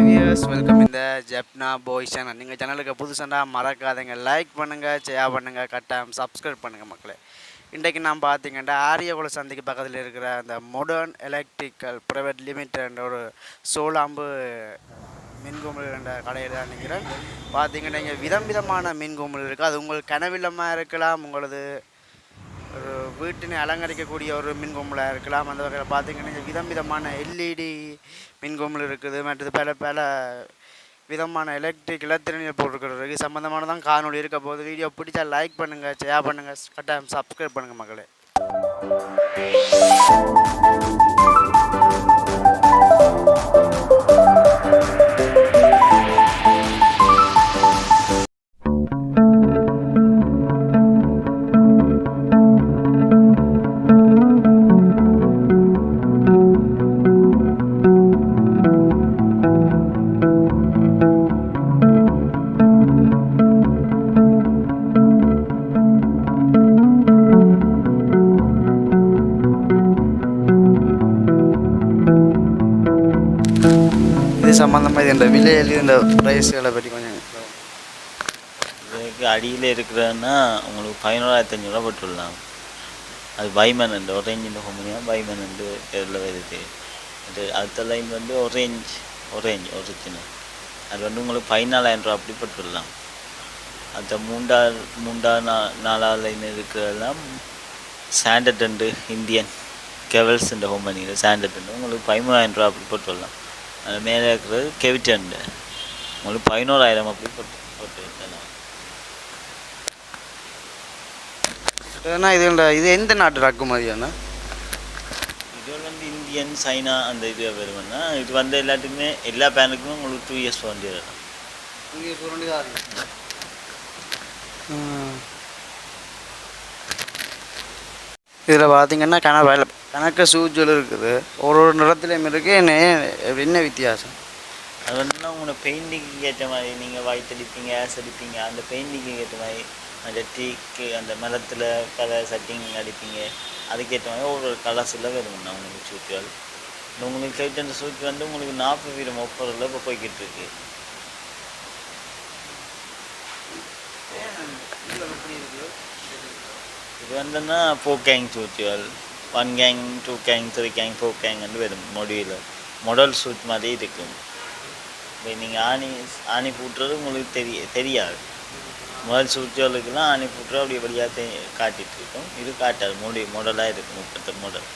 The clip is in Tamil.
ஹாய் வியர்ஸ், வெல்கம் இந்த ஜெப்னா பாய் சேனல். நீங்கள் சேனலுக்கு புதுசாக மறக்காதீங்க, லைக் பண்ணுங்கள், ஷேர் பண்ணுங்கள், கட்டாயம் சப்ஸ்கிரைப் பண்ணுங்கள் மக்களே. இன்றைக்கு நான் பார்த்தீங்கன்னா ஆரியகுல சந்தைக்கு பக்கத்தில் இருக்கிற அந்த மாடர்ன் எலக்ட்ரிக்கல் ப்ரைவேட் லிமிடெட் ஒரு சோலாம்பு மின்குமிழ் என்ற கடையில் தான் நிற்கிறேன். பார்த்தீங்கன்னா இங்கே விதமான மின்குமிழ் இருக்குது. அது உங்கள் கனவில்லமாக இருக்கலாம், உங்களது ஒரு வீட்டினை அலங்கரிக்கக்கூடிய ஒரு மின்குமிழாக இருக்கலாம். அந்த வகையில் பார்த்தீங்கன்னா இங்கே விதமான எல்இடி மின்குமிழ் இருக்குது. மற்றது பல பல விதமான எலக்ட்ரிக் இலத்திரனியல் பொருட்கள் சம்மந்தமானதான் காணொலி இருக்க போது. வீடியோ பிடிச்சா லைக் பண்ணுங்கள், ஷேர் பண்ணுங்கள், கட்டாயம் சப்ஸ்கிரைப் பண்ணுங்கள் மக்களே. இது சம்மந்தமாக இந்த விலையில் இந்த ப்ரைஸ்களை பற்றி கொஞ்சம் இதுக்கு அடியில் இருக்கிறதுன்னா உங்களுக்கு 11,500 போட்டுடலாம். அது பைமன் உண்டு, ஒரேஞ்ச் இந்த கம்பெனியாக பைமன் உண்டு பேரில் வருது. அது அடுத்த லைன் வந்து ஒரேஞ்ச் ஒரிஜினல், அது வந்து உங்களுக்கு 14,000 அப்படி போட்டுடலாம். அந்த நாலாவது லைன் இருக்கிறதெல்லாம் ஸ்டாண்டர்ட் உண்டு, இந்தியன் கெவல்ஸ் இந்த கம்பெனியில் ஸ்டாண்டர்ட் உண்டு, உங்களுக்கு 13,000 அப்படி போட்டுடலாம். அது மேலே இருக்கிறது கெவிட்டண்டு, உங்களுக்கு 11,000 அப்படி போட்டு வைக்கலாம். இது எந்த நாட்டு இறக்குமதியாண்ணா? இது வந்து இந்தியன், சைனா அந்த இது வருதுன்னா இது வந்து எல்லாத்துக்குமே எல்லா பேனுக்குமே உங்களுக்கு 2 இயர்ஸ் வாரண்டி வரும். 2 இயர்ஸ் வாரண்டி தான். இதில் பார்த்தீங்கன்னா கணக்கு சூஜல் இருக்குது, ஒரு நிறத்துலையும் இருக்குது. என்ன வித்தியாசம்? அது வந்து உங்களை பெயிண்டிங்கு ஏற்ற மாதிரி நீங்கள் ஒயிட் அடிப்பீங்க, ஆஸ் அடிப்பீங்க, அந்த பெயிண்டிங்கு ஏற்ற மாதிரி அந்த டீக்கு அந்த மரத்தில் கலர் செட்டிங் அடிப்பீங்க, அதுக்கேற்ற மாதிரி ஒரு கலர்ஸில் வருங்கண்ணா உங்களுக்கு சூட்டுகள். உங்களுக்கு கைட்டு அந்த சூட்டு வந்து உங்களுக்கு 40 ஆஃபரில் இப்போ போய்கிட்டு இருக்கு. இது வந்துன்னா 4 கேங் சூட்டுகள், 1 கேங், 2 கேங், 3 கேங், 4 கேங் வந்து வரும் மாடல் சூட் மாதிரி இருக்கும். இப்போ நீங்கள் ஆணி பூட்டுறது உங்களுக்கு தெரியாது. முதல் சூட்டுகளுக்கெல்லாம் ஆணி பூட்டுறது அப்படி வழியாக காட்டிகிட்டு இருக்கும். இது காட்டாது, மாடலாக இருக்கும் 30 மாடல்.